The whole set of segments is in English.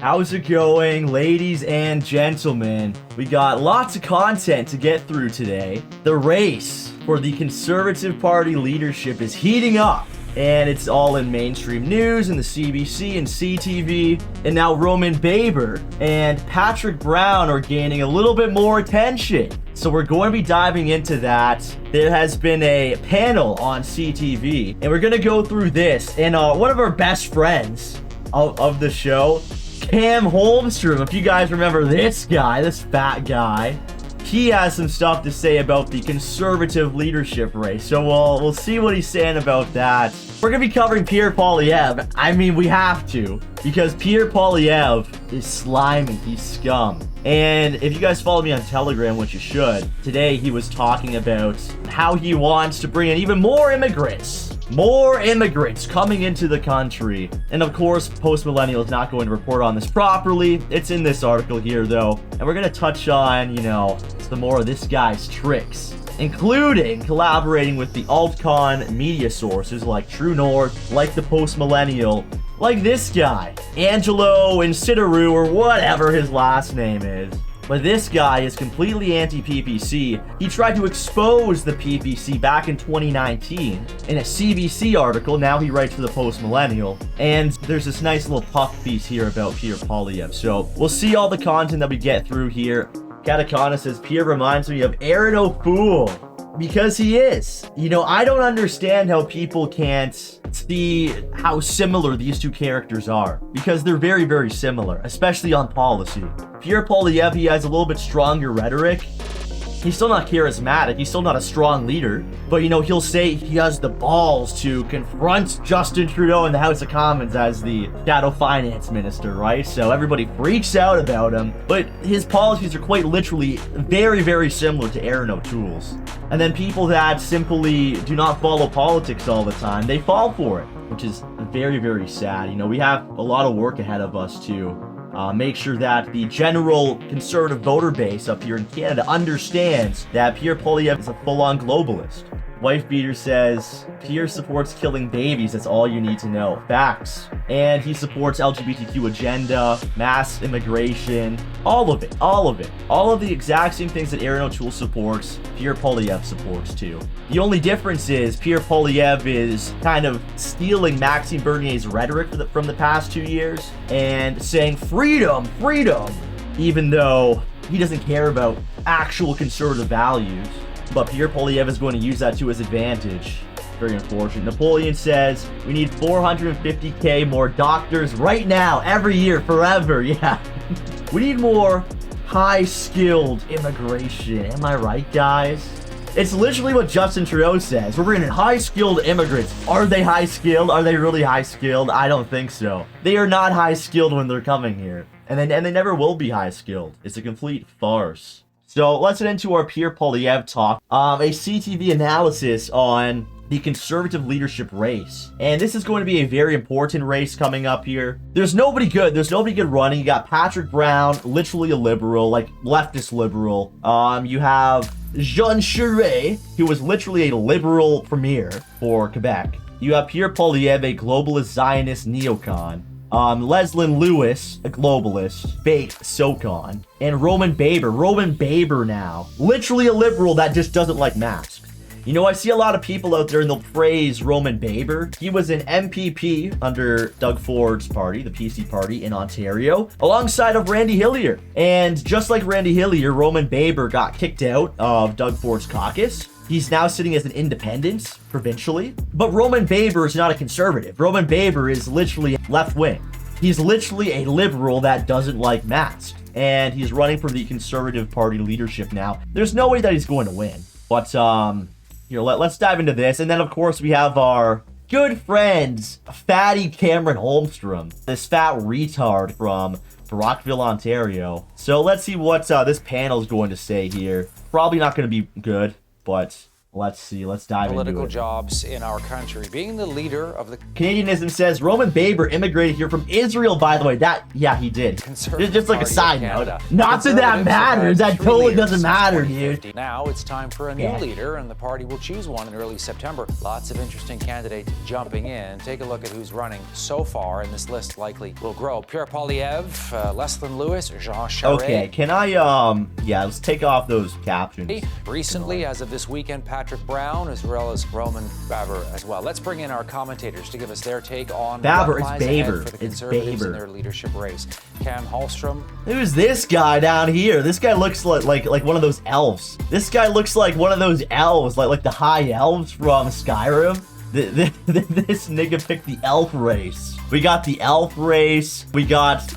How's it going, ladies and gentlemen? We got lots of content to get through today. The race for the Conservative Party leadership is heating up, and it's all in mainstream news and the CBC and CTV. And now Roman Baber and Patrick Brown are gaining a little bit more attention. So we're going to be diving into that. There has been a panel on CTV, and we're going to go through this. And one of our best friends of the show, Cam Holmstrom, if you guys remember this guy, this fat guy, he has some stuff to say about the Conservative leadership race. So we'll see what he's saying about that. We're going to be covering Pierre Poilievre. I mean, we have to, because Pierre Poilievre is slimy. He's scum. And if you guys follow me on Telegram, which you should, today he was talking about how he wants to bring in even more immigrants. More immigrants coming into the country. And of course, Post-Millennial is not going to report on this properly. It's in this article here, though. And we're going to touch on, some more of this guy's tricks, including collaborating with the alt-con media sources like True North, like the Post-Millennial, like this guy, Angelo Insideru, or whatever his last name is. But this guy is completely anti-PPC. He tried to expose the PPC back in 2019 in a CBC article. Now he writes for the Post-Millennial. And there's this nice little puff piece here about Pierre Poilievre. So we'll see all the content that we get through here. Katakana says, Pierre reminds me of Aaron O'Fool. Because he is. I don't understand how people can't see how similar these two characters are. Because they're very, very similar, especially on policy. Pierre Poilievre, he has a little bit stronger rhetoric. He's still not charismatic. He's still not a strong leader. But, he'll say he has the balls to confront Justin Trudeau in the House of Commons as the shadow finance minister, right? So everybody freaks out about him. But his policies are quite literally very, very similar to Aaron O'Toole's. And then people that simply do not follow politics all the time, they fall for it, which is very, very sad. We have a lot of work ahead of us to make sure that the general conservative voter base up here in Canada understands that Pierre Poilievre is a full-on globalist. Wife Beater says, Pierre supports killing babies, that's all you need to know. Facts. And he supports LGBTQ agenda, mass immigration, all of it. All of the exact same things that Aaron O'Toole supports, Pierre Poilievre supports too. The only difference is Pierre Poilievre is kind of stealing Maxime Bernier's rhetoric from the past 2 years and saying freedom, even though he doesn't care about actual conservative values. But Pierre Poilievre is going to use that to his advantage. Very unfortunate. Napoleon says, we need 450k more doctors right now, every year, forever. Yeah. We need more high-skilled immigration. Am I right, guys? It's literally what Justin Trudeau says. We're bringing in high-skilled immigrants. Are they high-skilled? Are they really high-skilled? I don't think so. They are not high-skilled when they're coming here. And they never will be high-skilled. It's a complete farce. So let's get into our Pierre Poilievre talk. A CTV analysis on the Conservative leadership race. And this is going to be a very important race coming up here. There's nobody good. There's nobody good running. You got Patrick Brown, literally a liberal, like leftist liberal. You have Jean Charest, who was literally a liberal premier for Quebec. You have Pierre Poilievre, a globalist Zionist neocon. Leslyn Lewis, a globalist, fake SoCon, and Roman Baber now, literally a liberal that just doesn't like masks. I see a lot of people out there and they'll praise Roman Baber. He was an MPP under Doug Ford's party, the PC party in Ontario, alongside of Randy Hillier. And just like Randy Hillier, Roman Baber got kicked out of Doug Ford's caucus. He's now sitting as an independent provincially. But Roman Baber is not a conservative. Roman Baber is literally left-wing. He's literally a liberal that doesn't like masks. And he's running for the Conservative Party leadership now. There's no way that he's going to win. But, let's dive into this. And then, of course, we have our good friends, Fatty Cameron Holmstrom. This fat retard from Brockville, Ontario. So let's see what this panel is going to say here. Probably not going to be good. But Let's see. Let's dive political into it. jobs in our country. Being the leader of the Canadianism says Roman Baber immigrated here from Israel, by the way. Yeah, he did. Conservative Just like a Party side of note. Canada. Not that that Conservatives matters. have had That 3 totally leaders doesn't since matter, 2050. dude. Now it's time for a new Yeah. leader, and the party will choose one in early September. Lots of interesting candidates jumping in. Take a look at who's running so far, and this list likely will grow. Pierre Poilievre, Leslyn Lewis, Jean Charest. Okay, can I, yeah, let's take off those captions. Recently, as of this weekend, Patrick Brown, as well as Roman Baber as well. Let's bring in our commentators to give us their take on Baber, what it's lies Baber. ahead for the It's Conservatives in Baber. their leadership race. Cam Hallstrom. Who's this guy down here? This guy looks like one of those elves. This guy looks like one of those elves, like the high elves from Skyrim. This nigga picked the elf race. We got the elf race. We got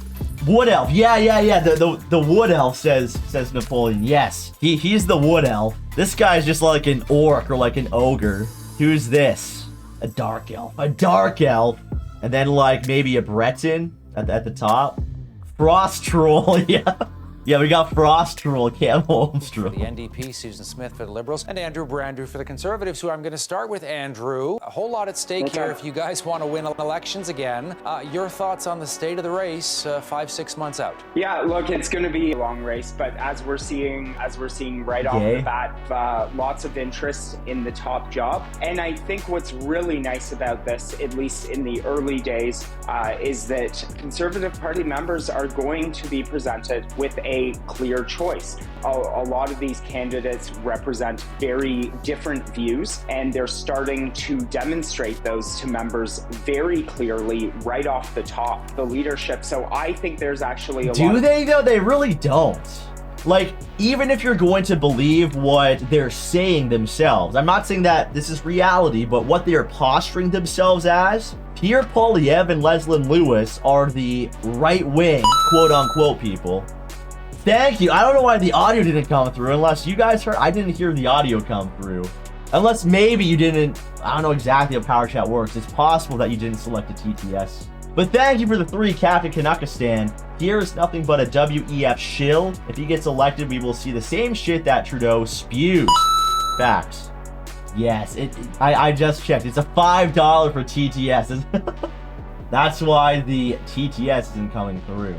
wood elf. Yeah. The wood elf says Napoleon. Yes, he's the wood elf. This guy's just like an orc or like an ogre. Who's this? A dark elf. A dark elf. And then like maybe a Breton at the top. Frost troll. Yeah, we got Frost troll, Cam Holmstrom. The NDP, Susan Smith for the Liberals, and Andrew Brandu for the Conservatives, who I'm going to start with. Andrew, a whole lot at stake here if you guys want to win elections again. Your thoughts on the state of the race 5-6 months out? Yeah, look, it's going to be a long race, but as we're seeing right off the bat, lots of interest in the top job. And I think what's really nice about this, at least in the early days, is that Conservative Party members are going to be presented with a clear choice. A lot of these candidates represent very different views, and they're starting to demonstrate those to members very clearly right off the top, the leadership. So I think there's actually a lot. Do they though? They really don't. Like, even if you're going to believe what they're saying themselves, I'm not saying that this is reality, but what they are posturing themselves as, Pierre Poilievre and Leslyn Lewis are the right-wing, quote-unquote people. Thank you. I don't know why the audio didn't come through, unless you guys heard. I didn't hear the audio come through. Unless maybe you didn't. I don't know exactly how Power Chat works. It's possible that you didn't select a TTS. But thank you for the 3, Captain Kanakistan. Here is nothing but a WEF shill. If he gets elected, we will see the same shit that Trudeau spews. Facts. Yes, I just checked. It's a $5 for TTS. That's why the TTS isn't coming through.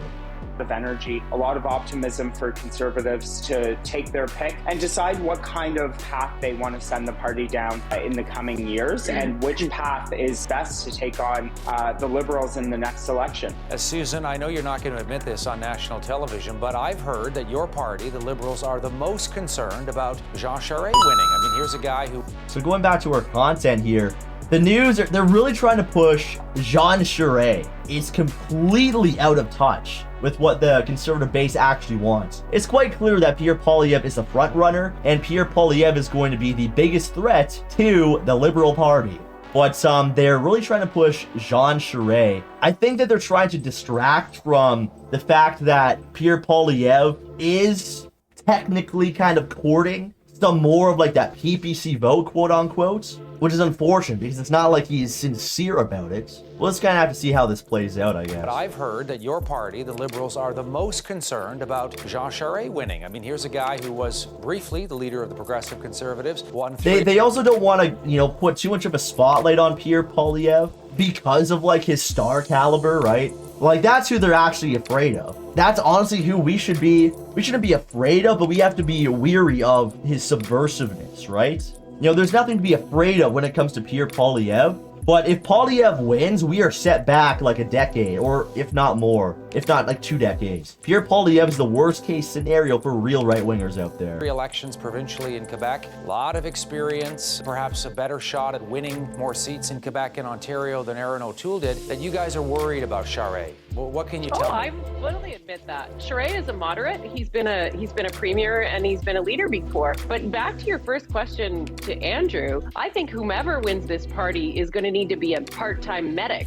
Of energy, a lot of optimism for Conservatives to take their pick and decide what kind of path they want to send the party down in the coming years, and which path is best to take on the Liberals in the next election. Susan, I know you're not going to admit this on national television, but I've heard that your party, the Liberals, are the most concerned about Jean Charest winning. I mean, here's a guy who... So going back to our content here, the news, they're really trying to push Jean Charest. It's completely out of touch with what the Conservative base actually wants. It's quite clear that Pierre Poilievre is the front runner, and Pierre Poilievre is going to be the biggest threat to the Liberal Party. But they're really trying to push Jean Charest. I think that they're trying to distract from the fact that Pierre Poilievre is technically kind of courting some more of like that PPC vote, quote unquote, which is unfortunate because it's not like he's sincere about it. We'll just kind of have to see how this plays out, I guess. But I've heard that your party, the Liberals, are the most concerned about Jean Charest winning. I mean, here's a guy who was briefly the leader of the Progressive Conservatives, won 3. They also don't want to, put too much of a spotlight on Pierre Poilievre because of like his star caliber, right? Like, that's who they're actually afraid of. That's honestly who we shouldn't be afraid of, but we have to be weary of his subversiveness, right? There's nothing to be afraid of when it comes to Pierre Poilievre. But if Poilievre wins, we are set back like a decade, or if not more, if not like 2 decades. Pierre Poilievre is the worst case scenario for real right-wingers out there. 3 elections provincially in Quebec, a lot of experience, perhaps a better shot at winning more seats in Quebec and Ontario than Erin O'Toole did, that you guys are worried about Charest. Well, what can you tell me? I fully admit that. Charest is a moderate. He's been a premier and he's been a leader before. But back to your first question to Andrew, I think whomever wins this party is going to need to be a part-time medic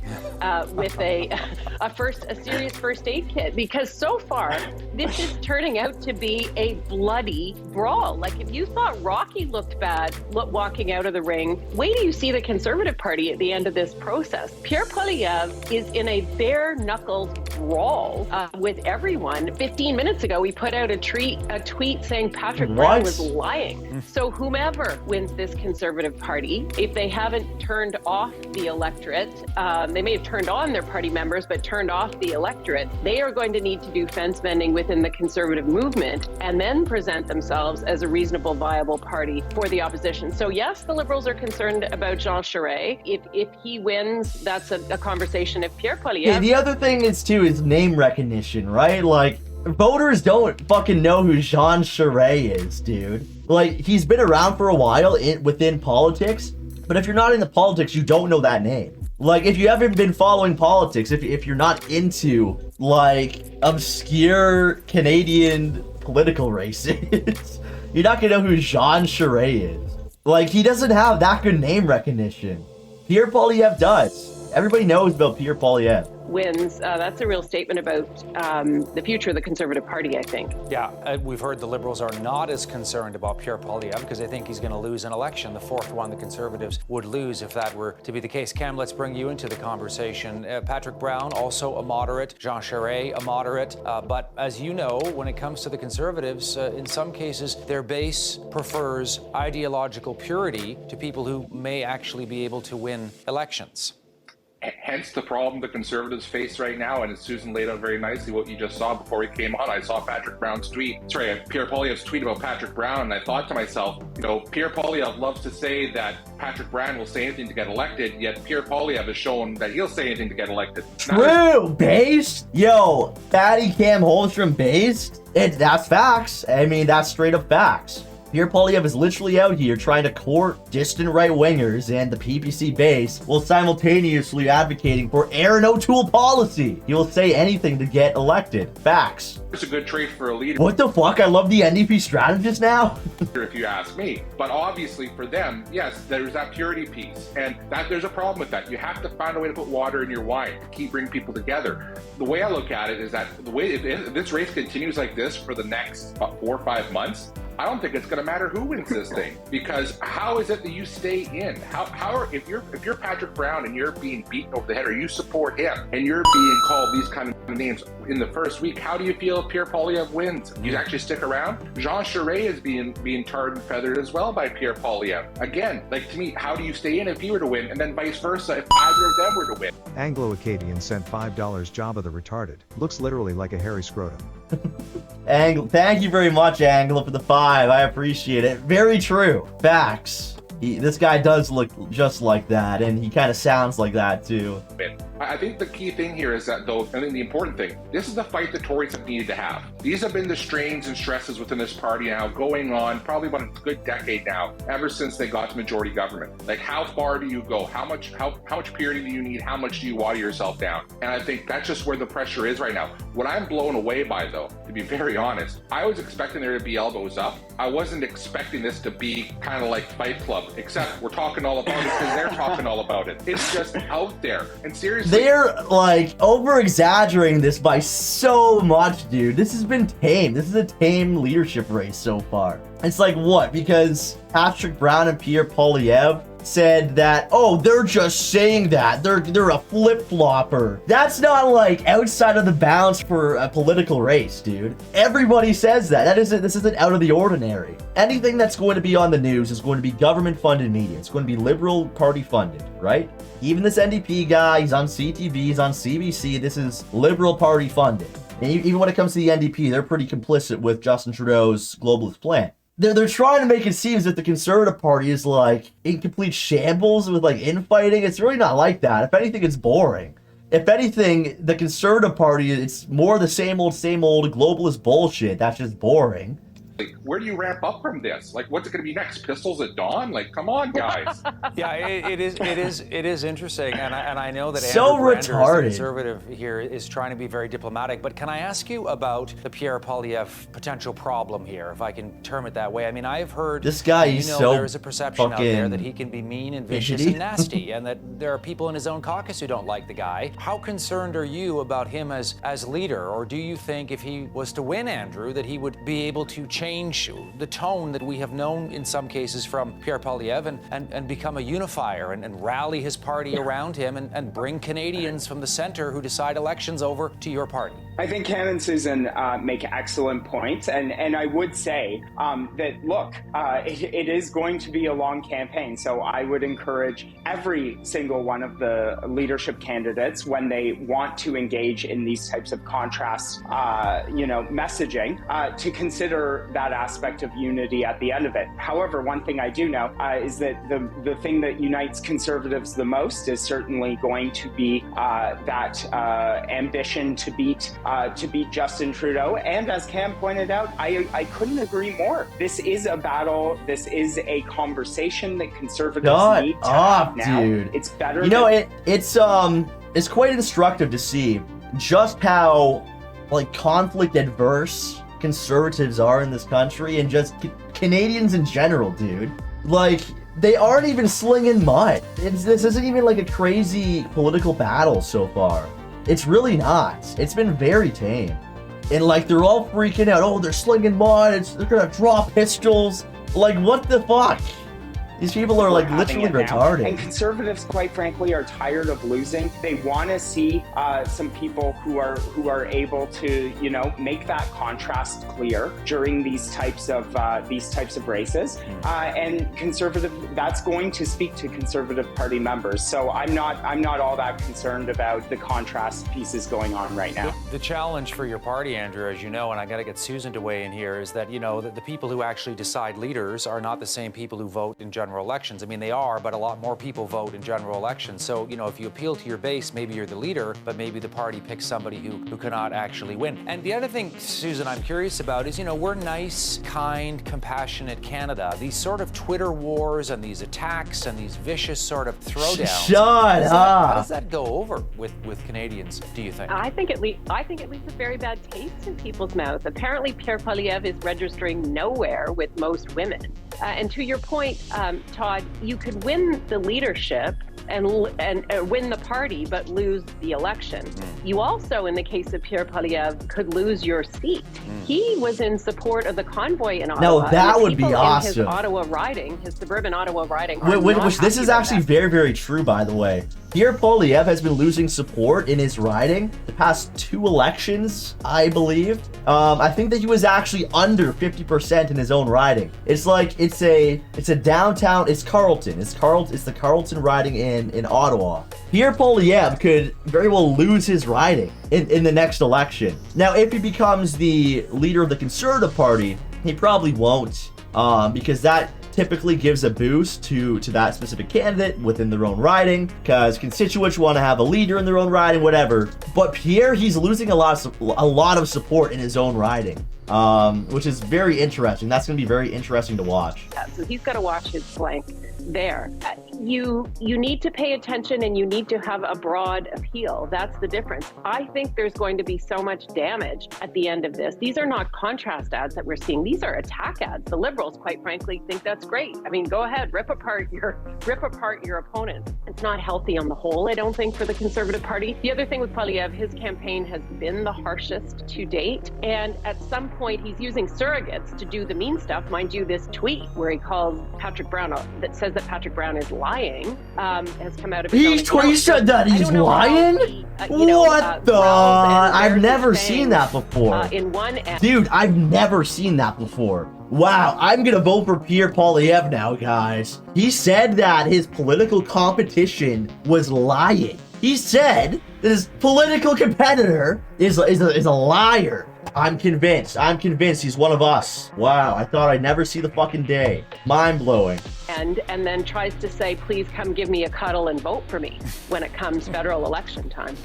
with a serious first aid kit, because so far this is turning out to be a bloody brawl. Like, if you thought Rocky looked bad walking out of the ring, wait till you see the Conservative Party at the end of this process. Pierre Poilievre is in a bare knuckle liberals brawl with everyone. 15 minutes ago, we put out a tweet saying Patrick Brown was lying. So whomever wins this Conservative Party, if they haven't turned off the electorate, they may have turned on their party members, but turned off the electorate, they are going to need to do fence mending within the Conservative movement and then present themselves as a reasonable, viable party for the opposition. So yes, the Liberals are concerned about Jean Charest. If he wins, that's a conversation. If Pierre Poilievre... The other thing is, too, is name recognition, right? Like, voters don't fucking know who Jean Charest is, dude. Like, he's been around for a while within politics, but if you're not into politics, you don't know that name. Like, if you haven't been following politics, if you're not into, like, obscure Canadian political races, you're not gonna know who Jean Charest is. Like, he doesn't have that good name recognition. Pierre Poilievre does. Everybody knows about Pierre Poilievre. Wins, that's a real statement about the future of the Conservative Party, I think. Yeah, we've heard the Liberals are not as concerned about Pierre Poilievre because they think he's going to lose an election, the fourth one the Conservatives would lose if that were to be the case. Cam, let's bring you into the conversation. Patrick Brown, also a moderate. Jean Charest, a moderate. But as you know, when it comes to the Conservatives, in some cases, their base prefers ideological purity to people who may actually be able to win elections. Hence the problem the Conservatives face right now, and Susan laid out very nicely what you just saw before we came on. I saw Pierre Poilievre's tweet about Patrick Brown, and I thought to myself, you know, Pierre Poilievre loves to say that Patrick Brown will say anything to get elected, yet Pierre Poilievre has shown that he'll say anything to get elected. True! Based? Yo, Fatty Cam Holmstrom based? That's facts. I mean, that's straight up facts. Pierre Poilievre is literally out here trying to court distant right-wingers and the PPC base while simultaneously advocating for Aaron O'Toole policy. He will say anything to get elected. Facts. It's a good trait for a leader. What the fuck? I love the NDP strategist now. If you ask me. But obviously for them, yes, there's that purity piece. And that there's a problem with that. You have to find a way to put water in your wine to keep bringing people together. The way I look at it is that the way if this race continues like this for the next 4 or 5 months, I don't think it's going to matter who wins this thing, because how is it that you stay in? If you're Patrick Brown and you're being beaten over the head, or you support him and you're being called these kind of names in the first week, how do you feel if Pierre Poilievre wins? You actually stick around? Jean Charest is being tarred and feathered as well by Pierre Poilievre. Again, like, to me, how do you stay in if he were to win, and then vice versa if either of them were to win? Anglo-Acadian sent $5 Jabba the retarded. Looks literally like a hairy scrotum. Thank you very much, Anglo, for the 5. I appreciate it. Very true. Facts. This guy does look just like that, and he kind of sounds like that, too. I think the key thing here is that, though, I think the important thing, this is the fight the Tories have needed to have. These have been the strains and stresses within this party now going on probably about a good decade now, ever since they got to majority government. Like, how far do you go? How much purity do you need? How much do you water yourself down? And I think that's just where the pressure is right now. What I'm blown away by, though, to be very honest, I was expecting there to be elbows up. I wasn't expecting this to be kind of like Fight Club, except we're talking all about it because they're talking all about it. It's just out there. And seriously, they're like over-exaggerating this by so much, dude. This has been tame. This is a tame leadership race so far. It's like, what? Because Patrick Brown and Pierre Poilievre said that, oh, they're just saying that. They're a flip-flopper. That's not, like, outside of the bounds for a political race, dude. Everybody says that. This isn't out of the ordinary. Anything that's going to be on the news is going to be government-funded media. It's going to be Liberal Party funded, right? Even this NDP guy, he's on CTV, he's on CBC. This is Liberal Party funded. And even when it comes to the NDP, they're pretty complicit with Justin Trudeau's globalist plan. They're trying to make it seem as if the Conservative Party is, like, in complete shambles with, like, infighting. It's really not like that. If anything, it's boring. If anything, the Conservative Party, it's more the same old globalist bullshit. That's just boring. Like, where do you ramp up from this? Like, what's it going to be next? Pistols at dawn? Like, come on, guys. Yeah, it is interesting, and I know that so Andrew Brander, retarded. the Conservative here, is trying to be very diplomatic. But can I ask you about the Pierre Poilievre potential problem here, if I can term it that way? I mean, I've heard this guy. He's so there is a perception out there that he can be mean and vicious and nasty, and that there are people in his own caucus who don't like the guy. How concerned are you about him as leader, or do you think if he was to win, Andrew, that he would be able to change change the tone that we have known in some cases from Pierre Poilievre and become a unifier and rally his party around him and bring Canadians from the center who decide elections over to your party? I think Cam and Susan make excellent points, and I would say that, look, it is going to be a long campaign, so I would encourage every single one of the leadership candidates, when they want to engage in these types of contrast, messaging, to consider that aspect of unity at the end of it. However, one thing I do know is that the thing that unites Conservatives the most is certainly going to be that ambition to beat Justin Trudeau. And as Cam pointed out, I couldn't agree more. This is a battle. This is a conversation that Conservatives need to have now. Dude. It's better. It's quite instructive to see just how conflict adverse Conservatives are in this country, and just Canadians in general, dude. They aren't even slinging mud. This isn't even a crazy political battle so far. It's really not. It's been very tame. And they're all freaking out. Oh, they're slinging mud. They're gonna draw pistols. What the fuck? These people are literally retarded. And Conservatives, quite frankly, are tired of losing. They want to see some people who are able to, make that contrast clear during these types of races. And that's going to speak to Conservative Party members. So I'm not all that concerned about the contrast pieces going on right now. The challenge for your party, Andrew, as you know, and I got to get Susan to weigh in here, is that the people who actually decide leaders are not the same people who vote in general elections. I mean, they are, but a lot more people vote in general elections. So, if you appeal to your base, maybe you're the leader, but maybe the party picks somebody who cannot actually win. And the other thing, Susan, I'm curious about is, we're nice, kind, compassionate Canada. These sort of Twitter wars and these attacks and these vicious sort of throwdowns. Shut up. How does that go over with Canadians, do you think? I think it leaves a very bad taste in people's mouths. Apparently, Pierre Poilievre is registering nowhere with most women. And to your point, Todd, you could win the leadership and win the party, but lose the election. You also, in the case of Pierre Poilievre, could lose your seat. He was in support of the convoy in Ottawa. No, that would be awesome. His Ottawa riding, his suburban Ottawa riding. Which this is actually very, very true, by the way. Pierre Poilievre has been losing support in his riding the past 2 elections, I believe. I think that he was actually under 50% in his own riding. It's a downtown. It's Carleton. It's the Carleton riding in Ottawa. Pierre Poilievre could very well lose his riding in the next election. Now, if he becomes the leader of the Conservative Party, he probably won't, because that typically gives a boost to that specific candidate within their own riding, because constituents want to have a leader in their own riding, whatever. But Pierre, he's losing a lot of support in his own riding, which is very interesting. That's going to be very interesting to watch. So he's got to watch his flank there. You need to pay attention, and you need to have a broad appeal. That's the difference. I think there's going to be so much damage at the end of this. These are not contrast ads that we're seeing. These are attack ads. The Liberals, quite frankly, think that's great. I mean, go ahead, rip apart your opponent. It's not healthy on the whole, I don't think, for the Conservative Party. The other thing with Poilievre, his campaign has been the harshest to date, and at some point he's using surrogates to do the mean stuff. Mind you, this tweet where he calls Patrick Brown, that says that Patrick Brown is lying, has come out of his own He said that he's lying? What the? I've never seen that before. Dude, I've never seen that before. Wow, I'm gonna vote for Pierre Poilievre now, guys. He said that his political competition was lying. He said that his political competitor is a liar. I'm convinced he's one of us. Wow, I thought I'd never see the fucking day. Mind-blowing. And then tries to say, please come give me a cuddle and vote for me when it comes federal election time.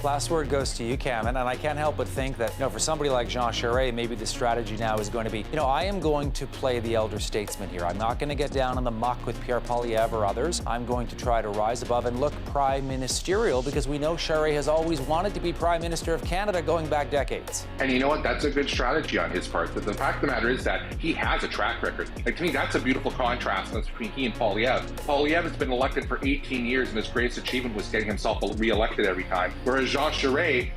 Last word goes to you, Cam, and I can't help but think that, for somebody like Jean Charest, maybe the strategy now is going to be, I am going to play the elder statesman here. I'm not going to get down in the muck with Pierre Poilievre or others. I'm going to try to rise above and look prime ministerial, because we know Charest has always wanted to be Prime Minister of Canada going back decades. And you know what? That's a good strategy on his part. But the fact of the matter is that he has a track record. To me, that's a beautiful contrast between he and Poilievre. Poilievre has been elected for 18 years, and his greatest achievement was getting himself re-elected every time. Whereas Jean Charest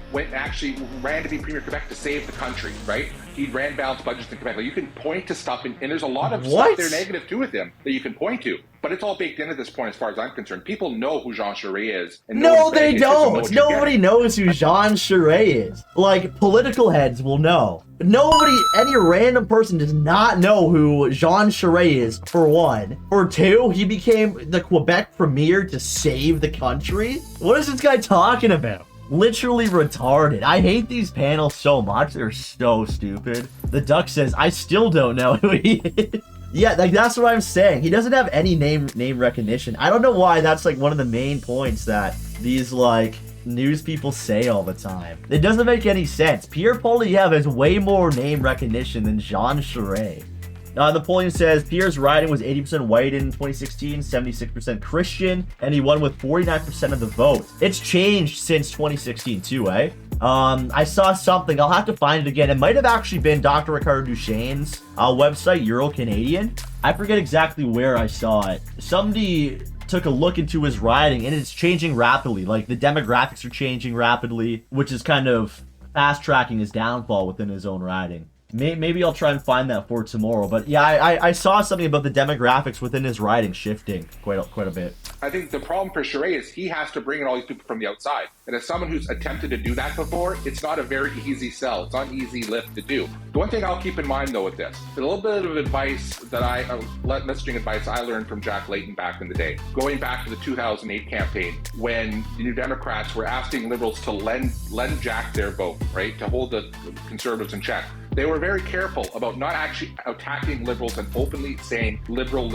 ran to be Premier of Quebec to save the country, right? he ran balanced budgets in Quebec. Like, you can point to stuff, and there's a lot of What? stuff there negative too with him that you can point to. But it's all baked in at this point, as far as I'm concerned. People know who Jean Charest is. And No, they it's just a don't. what you Nobody get. knows who Jean Charest is. Like, political heads will know. Nobody, any random person does not know who Jean Charest is, for one. For two, he became the Quebec premier to save the country? What is this guy talking about? Literally retarded. I hate these panels so much. They're so stupid. The Duck says, I still don't know who he is. Yeah, like that's what I'm saying. He doesn't have any name recognition. I don't know why that's like one of the main points that these like news people say all the time. It doesn't make any sense. Pierre Poilievre has way more name recognition than Jean Charest. The polling says Pierre's riding was 80% white in 2016, 76% Christian, and he won with 49% of the vote. It's changed since 2016 too, eh? I saw something. I'll have to find it again. It might have actually been Dr. Ricardo Duchesne's website, Euro-Canadian. I forget exactly where I saw it. Somebody took a look into his riding, and it's changing rapidly. Like, the demographics are changing rapidly, which is kind of fast-tracking his downfall within his own riding. Maybe I'll try and find that for tomorrow. But yeah, I saw something about the demographics within his riding shifting quite a bit. I think the problem for Charest is he has to bring in all these people from the outside. And as someone who's attempted to do that before, it's not a very easy sell. It's not an easy lift to do. The one thing I'll keep in mind, though, with this, a little bit of advice that messaging advice I learned from Jack Layton back in the day, going back to the 2008 campaign, when the New Democrats were asking Liberals to lend Jack their vote, right, to hold the Conservatives in check. They were very careful about not actually attacking Liberals and openly saying liberal,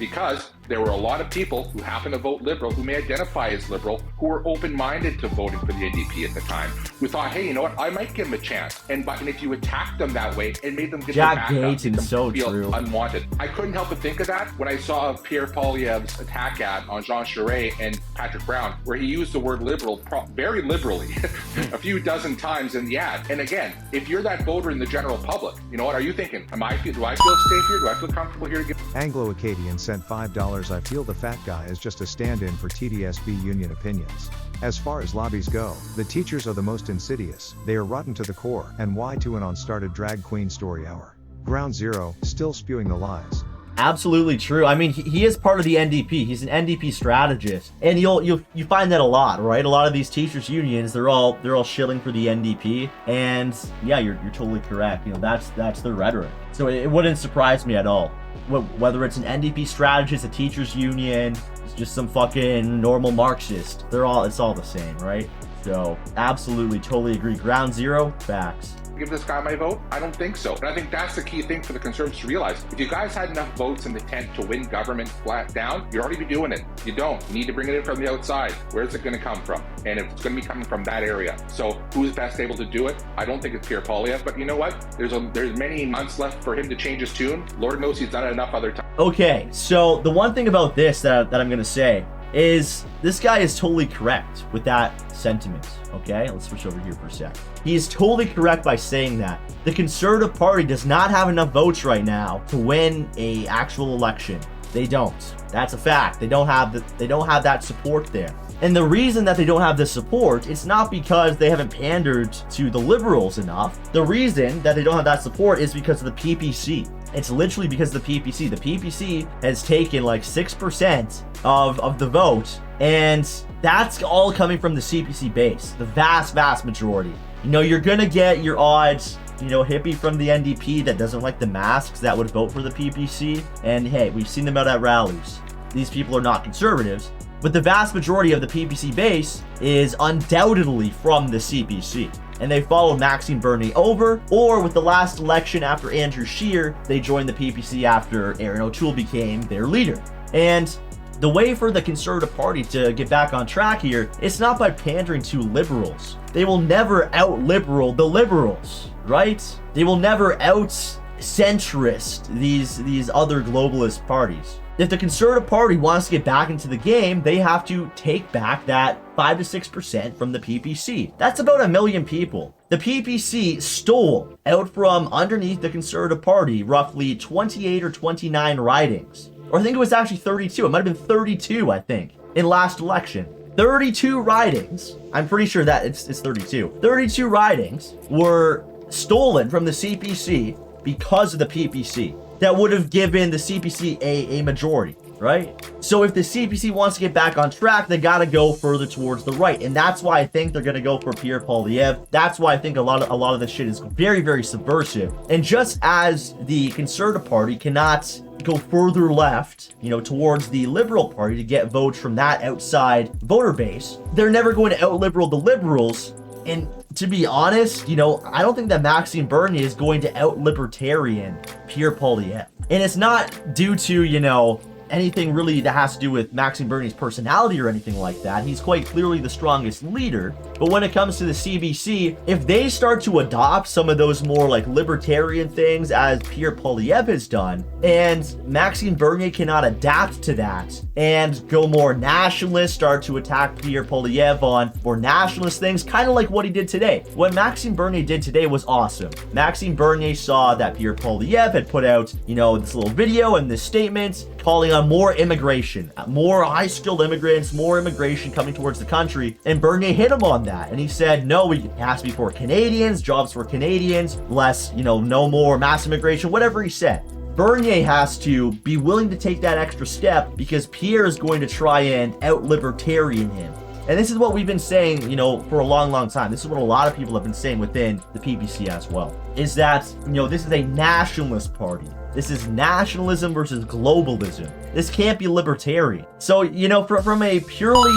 because there were a lot of people who happen to vote Liberal, who may identify as Liberal, who were open-minded to voting for the NDP at the time, who thought, hey, you know what, I might give them a chance. And if you attacked them that way, it made them get their back up, made them feel unwanted. I couldn't help but think of that when I saw Pierre Poilievre's attack ad on Jean Charest and Patrick Brown, where he used the word liberal very liberally a few dozen times in the ad. And again, if you're that voter in the general public, you know what are you thinking? Do I feel safe here? Do I feel comfortable here? Anglo-Acadian sent $5. I feel the fat guy is just a stand-in for TDSB union opinions. As far as lobbies go, the teachers are the most insidious. They are rotten to the core. And why to an on-started drag queen story hour? Ground Zero, still spewing the lies. Absolutely true. I mean, he is part of the NDP. He's an NDP strategist, and you find that a lot, right? A lot of these teachers unions, they're all shilling for the NDP, and yeah, you're totally correct. You know, that's their rhetoric. So it wouldn't surprise me at all. Whether it's an NDP strategist, a teachers union, it's just some fucking normal Marxist. It's all the same, right? So absolutely, totally agree. Ground Zero, facts. Give this guy my vote? I don't think so. And I think that's the key thing for the Conservatives to realize. If you guys had enough votes in the tent to win government flat down, you'd already be doing it. You don't. You need to bring it in from the outside. Where's it going to come from? And if it's going to be coming from that area. So who's best able to do it? I don't think it's Pierre Poilievre, but you know what? There's many months left for him to change his tune. Lord knows he's done it enough other times. Okay, so the one thing about this that I'm going to say is this guy is totally correct with that sentiment. Okay, let's switch over here for a sec. He is totally correct by saying that the Conservative Party does not have enough votes right now to win a actual election. They don't. That's a fact. They don't have that support there. And the reason that they don't have this support, it's not because they haven't pandered to the Liberals enough. The reason that they don't have that support is because of the PPC. It's literally because of the PPC. The PPC has taken like 6% of the vote, and that's all coming from the CPC base, the vast majority. You know, you're gonna get your odds, you know, hippie from the NDP that doesn't like the masks that would vote for the PPC, and hey, we've seen them out at rallies. These people are not conservatives, but the vast majority of the PPC base is undoubtedly from the CPC. And they followed Maxime Bernier over, or with the last election after Andrew Scheer, they joined the PPC after Aaron O'Toole became their leader. And the way for the Conservative Party to get back on track here, it's not by pandering to liberals. They will never out-liberal the liberals, right? They will never out-centrist these other globalist parties. If the Conservative Party wants to get back into the game, they have to take back that 5 to 6% from the PPC. That's about 1 million people. The PPC stole out from underneath the Conservative Party roughly 28 or 29 ridings. Or I think it was actually 32. It might have been 32, I think, in last election. 32 ridings. I'm pretty sure that it's 32. 32 ridings were stolen from the CPC because of the PPC that would have given the CPC a majority, right? So if the CPC wants to get back on track, they got to go further towards the right. And that's why I think they're going to go for Pierre Poilievre. That's why I think a lot of this shit is very, very subversive. And just as the Conservative Party cannot go further left, towards the Liberal Party to get votes from that outside voter base, they're never going to out-liberal the Liberals. And to be honest, I don't think that Maxime Bernier is going to out-libertarian Pierre Poilievre. And it's not due to, anything really that has to do with Maxime Bernier's personality or anything like that. He's quite clearly the strongest leader. But when it comes to the CBC, if they start to adopt some of those more like libertarian things as Pierre Poilievre has done, and Maxime Bernier cannot adapt to that and go more nationalist, start to attack Pierre Poilievre on more nationalist things, kind of like what he did today. What Maxime Bernier did today was awesome. Maxime Bernier saw that Pierre Poilievre had put out, this little video and this statement calling on more immigration, more high-skilled immigrants, more immigration coming towards the country, and Bernier hit him on that. And he said, no, it has to be for Canadians, jobs for Canadians, less, no more mass immigration, whatever he said. Bernier has to be willing to take that extra step because Pierre is going to try and out-libertarian him. And this is what we've been saying, for a long, long time. This is what a lot of people have been saying within the PPC as well, is that, this is a nationalist party. This is nationalism versus globalism. This can't be libertarian. So, from a purely...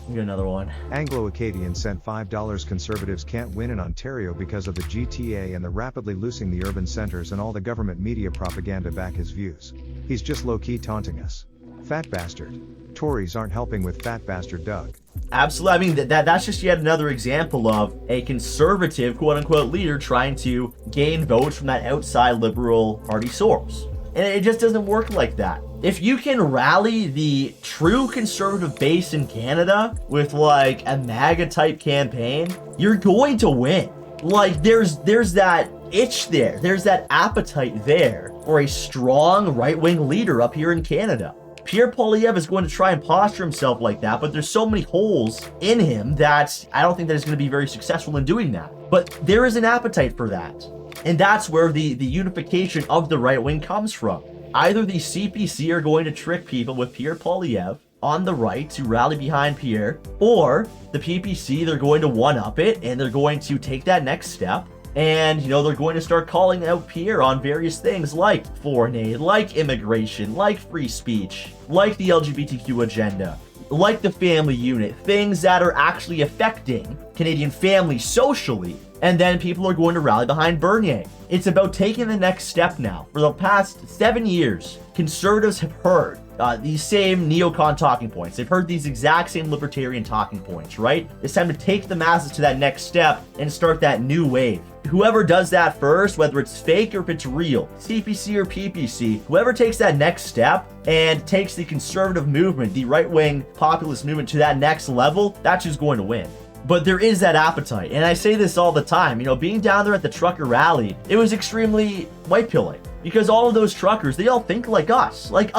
Get another one. Anglo-Acadian sent $5. Conservatives can't win in Ontario because of the GTA and the rapidly losing the urban centers, and all the government media propaganda back his views. He's just low-key taunting us. Fat bastard. Tories aren't helping with fat bastard Doug. Absolutely. I mean, that's just yet another example of a conservative, quote-unquote, leader trying to gain votes from that outside Liberal Party source. And it just doesn't work like that. If you can rally the true conservative base in Canada with, like, a MAGA-type campaign, you're going to win. Like, there's that itch there. There's that appetite there for a strong right-wing leader up here in Canada. Pierre Poilievre is going to try and posture himself like that, but there's so many holes in him that I don't think that he's going to be very successful in doing that. But there is an appetite for that. And that's where the unification of the right wing comes from. Either the CPC are going to trick people with Pierre Poilievre on the right to rally behind Pierre, or the PPC, they're going to one-up it and they're going to take that next step. And, they're going to start calling out Pierre on various things like foreign aid, like immigration, like free speech, like the LGBTQ agenda, like the family unit, things that are actually affecting Canadian families socially. And then people are going to rally behind Bernier. It's about taking the next step now. For the past 7 years, conservatives have heard these same neocon talking points. They've heard these exact same libertarian talking points, right? It's time to take the masses to that next step and start that new wave. Whoever does that first, whether it's fake or if it's real, CPC or PPC, whoever takes that next step and takes the conservative movement, the right-wing populist movement to that next level, that's who's going to win. But there is that appetite, and I say this all the time, being down there at the trucker rally, it was extremely white-pilling, because all of those truckers, they all think like us, like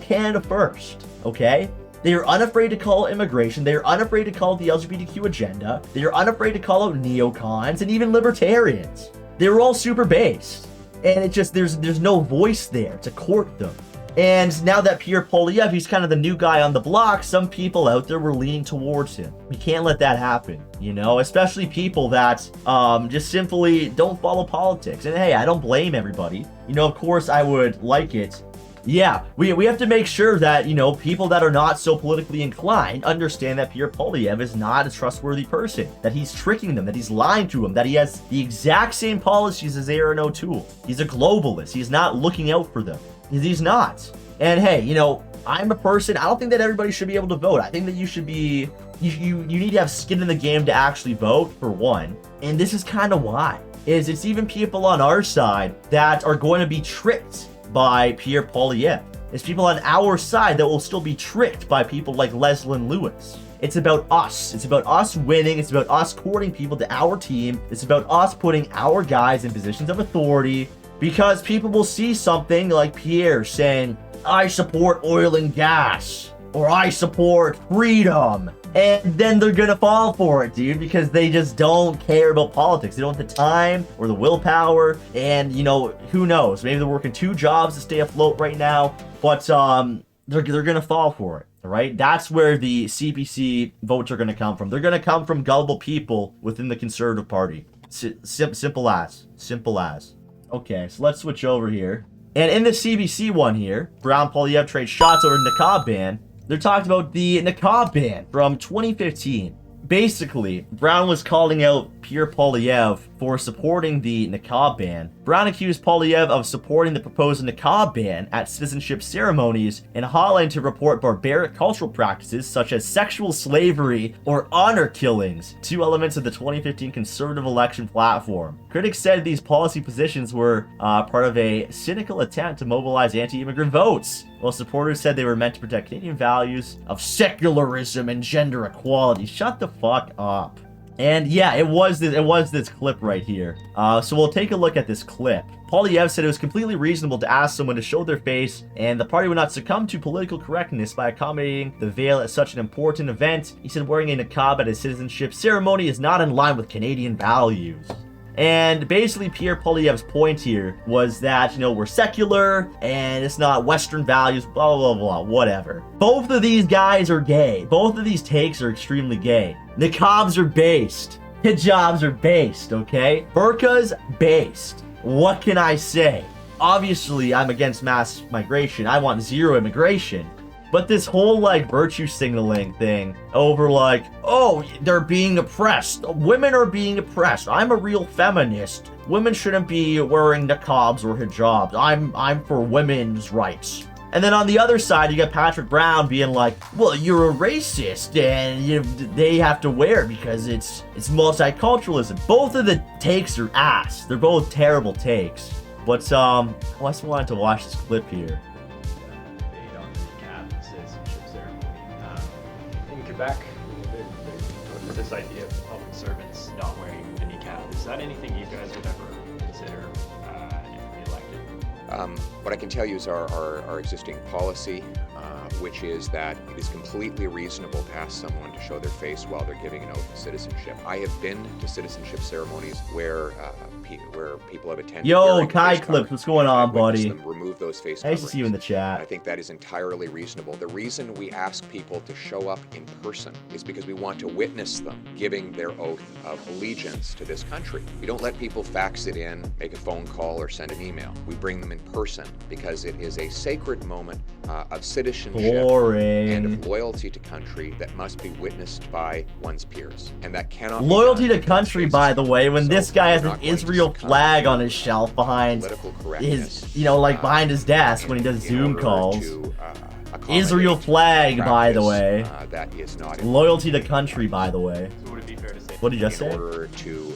Canada first, okay? They are unafraid to call immigration, they are unafraid to call the LGBTQ agenda, they are unafraid to call out neocons, and even libertarians. They were all super based, and it just, there's no voice there to court them. And now that Pierre Poilievre, he's kind of the new guy on the block, some people out there were leaning towards him. We can't let that happen, especially people that just simply don't follow politics. And hey, I don't blame everybody. Of course I would like it. Yeah, we have to make sure that, people that are not so politically inclined understand that Pierre Poilievre is not a trustworthy person, that he's tricking them, that he's lying to them, that he has the exact same policies as Aaron O'Toole. He's a globalist. He's not looking out for them. He's not. And hey, I'm a person, I don't think that everybody should be able to vote. I think that you should be, you need to have skin in the game to actually vote, for one. And this is kind of why. It's even people on our side that are going to be tricked by Pierre Poilievre. It's people on our side that will still be tricked by people like Leslyn Lewis. It's about us. It's about us winning. It's about us courting people to our team. It's about us putting our guys in positions of authority. Because people will see something like Pierre saying, I support oil and gas, or I support freedom. And then they're gonna fall for it, dude, because they just don't care about politics. They don't have the time or the willpower, and, you know, who knows? Maybe they're working 2 jobs to stay afloat right now, but they're gonna fall for it, all right? That's where the CPC votes are gonna come from. They're gonna come from gullible people within the Conservative Party. Simple as. Simple as. Okay, so let's switch over here. And in the CBC one here, Brown Poilievre trades shots over niqab ban. They're talking about the niqab ban from 2015. Basically, Brown was calling out Pierre Poilievre for supporting the niqab ban. Brown accused Poilievre of supporting the proposed niqab ban at citizenship ceremonies and highlighting to report barbaric cultural practices such as sexual slavery or honor killings, 2 elements of the 2015 Conservative election platform. Critics said these policy positions were part of a cynical attempt to mobilize anti-immigrant votes, while supporters said they were meant to protect Canadian values of secularism and gender equality. Shut the fuck up. And yeah, it was this clip right here. So we'll take a look at this clip. Poilievre said it was completely reasonable to ask someone to show their face, and the party would not succumb to political correctness by accommodating the veil at such an important event. He said wearing a niqab at a citizenship ceremony is not in line with Canadian values. And basically Pierre Poilievre's point here was that, you know, we're secular and it's not Western values, blah, blah, blah, whatever. Both of these guys are gay. Both of these takes are extremely gay. Niqabs are based. Hijabs are based, okay? Burqas, based. What can I say? Obviously, I'm against mass migration. I want 0 immigration. But this whole, like, virtue signaling thing over, like, oh, they're being oppressed. Women are being oppressed. I'm a real feminist. Women shouldn't be wearing niqabs or hijabs. I'm for women's rights. And then on the other side, you got Patrick Brown being like, well, you're a racist and they have to wear it because it's multiculturalism. Both of the takes are ass. They're both terrible takes. But, I just wanted to watch this clip here. Quebec, with this idea of public servants not wearing a niqab, is that anything you guys would ever consider if elected? What I can tell you is our existing policy, which is that it is completely reasonable to ask someone to show their face while they're giving an oath of citizenship. I have been to citizenship ceremonies where people have attended. Yo, Kai Clips, what's going on, buddy? Remove those face Nice to see you in the chat. I think that is entirely reasonable. The reason we ask people to show up in person is because we want to witness them giving their oath of allegiance to this country. We don't let people fax it in, make a phone call, or send an email. We bring them in person because it is a sacred moment of citizenship and of loyalty to country that must be witnessed by one's peers. And that cannot loyalty to country, by the way, when this guy has an Israel flag on his shelf behind his, you know, like behind his desk when he does Zoom calls. Israel flag, by the way. That is not loyalty to country, by the way. So would it be fair to say, what did you just say? In order to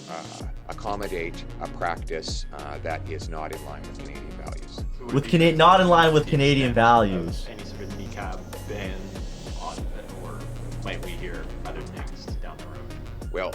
accommodate a practice that is not in line with Canadian values. so With not in line with Canadian values. Any sort of niqab ban on, or might we hear other things down the road? Well,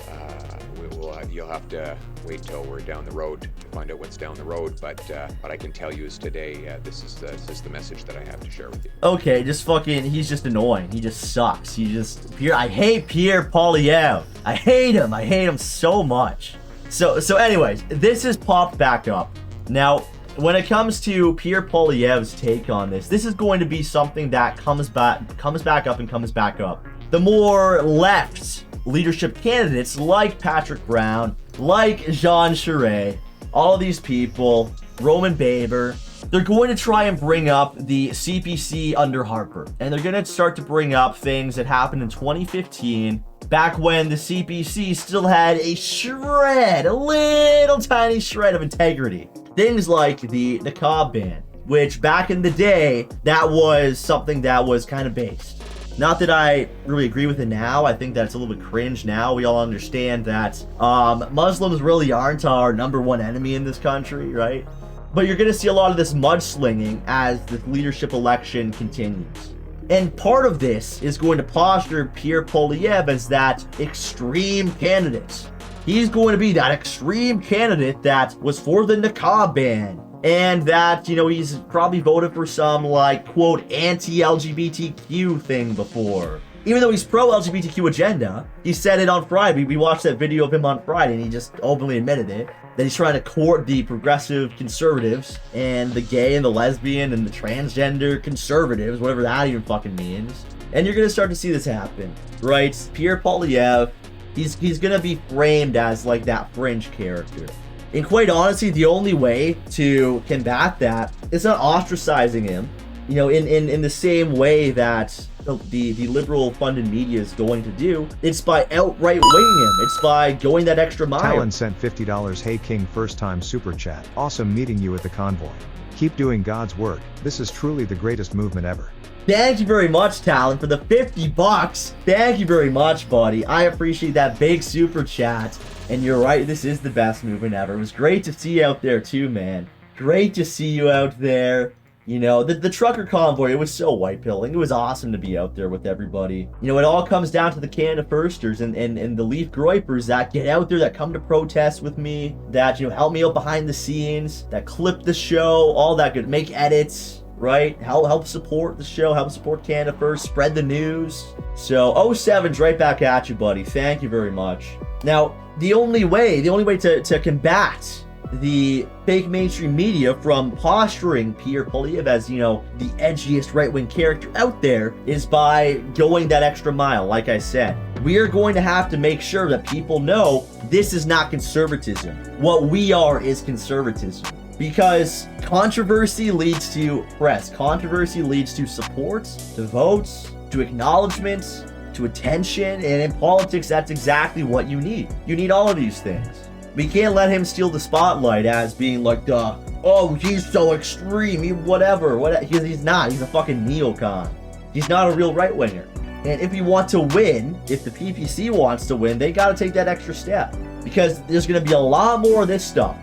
you'll have to wait till we're down the road to find out what's down the road. But what I can tell you is today, this is the message that I have to share with you. Okay, just fucking, he's just annoying. He just sucks. I hate Pierre Poilievre. I hate him so much. So anyways, this has popped back up. Now, when it comes to Pierre Poilievre's take on this is going to be something that comes back up. The more left leadership candidates like Patrick Brown, like Jean Charest, all of these people, Roman Baber, they're going to try and bring up the CPC under Harper. And they're going to start to bring up things that happened in 2015, back when the CPC still had a little tiny shred of integrity. Things like the niqab ban, which back in the day, that was something that was kind of based. Not that I really agree with it now. I think that it's a little bit cringe now. We all understand that Muslims really aren't our #1 enemy in this country, right? But you're going to see a lot of this mudslinging as the leadership election continues. And part of this is going to posture Pierre Poilievre as that extreme candidate. He's going to be that extreme candidate that was for the niqab ban. And that, you know, he's probably voted for some, like, quote, anti-LGBTQ thing before. Even though he's pro-LGBTQ agenda, he said it on Friday. We watched that video of him on Friday, and he just openly admitted it, that he's trying to court the progressive conservatives and the gay and the lesbian and the transgender conservatives, whatever that even fucking means. And you're going to start to see this happen, right? Pierre Poilievre, he's going to be framed as like that fringe character. And quite honestly, the only way to combat that is not ostracizing him, you know, in the same way that the liberal funded media is going to do. It's by outright winging him. It's by going that extra mile. Talon sent $50. Hey King, first time super chat. Awesome meeting you at the convoy. Keep doing God's work. This is truly the greatest movement ever. Thank you very much, Talon, for the $50. Thank you very much, buddy. I appreciate that big super chat. And you're right, this is the best movement ever. It was great to see you out there too, man. Great to see you out there. You know, the trucker convoy, it was so white pilling. It was awesome to be out there with everybody. You know, it all comes down to the Canada Firsters and the Leaf Groypers that get out there, that come to protest with me, that, you know, help me out behind the scenes, that clip the show, all that good, make edits, right? Help support the show, help support Canada First, spread the news. So 07's right back at you, buddy. Thank you very much. Now, the only way to combat the fake mainstream media from posturing Pierre Poilievre as, you know, the edgiest right-wing character out there is by going that extra mile. Like I said, we are going to have to make sure that people know this is not conservatism. What we are is conservatism. Because controversy leads to press. Controversy leads to support, to votes, to acknowledgement, to attention. And in politics, that's exactly what you need. You need all of these things. We can't let him steal the spotlight as being like the, oh, he's so extreme, whatever. He's not. He's a fucking neocon. He's not a real right-winger. And if we want to win, if the PPC wants to win, they got to take that extra step. Because there's going to be a lot more of this stuff.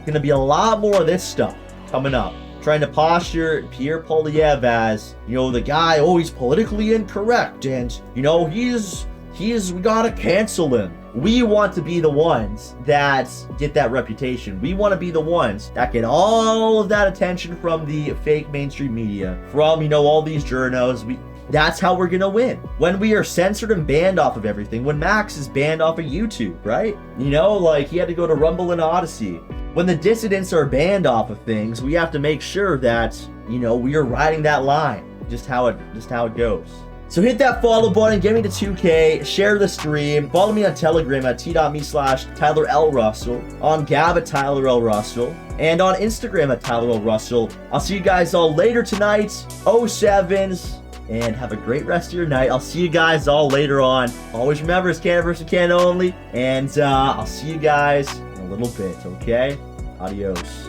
Coming up. Trying to posture Pierre Poilievre as, you know, the guy, oh, he's politically incorrect. And, you know, we got to cancel him. We want to be the ones that get that reputation. We want to be the ones that get all of that attention from the fake mainstream media, from, you know, all these journos. That's how we're gonna win. When we are censored and banned off of everything, when Max is banned off of YouTube, right? You know, like he had to go to Rumble and Odyssey. When the dissidents are banned off of things, we have to make sure that, you know, we are riding that line. Just how it goes. So hit that follow button, get me to 2K, share the stream, follow me on Telegram at t.me/Tyler L. Russell, on Gab at Tyler L. Russell, and on Instagram at Tyler L. Russell. I'll see you guys all later tonight, 07s, and have a great rest of your night. I'll see you guys all later on. Always remember, it's Canada versus Canada only, and I'll see you guys in a little bit, okay? Adios.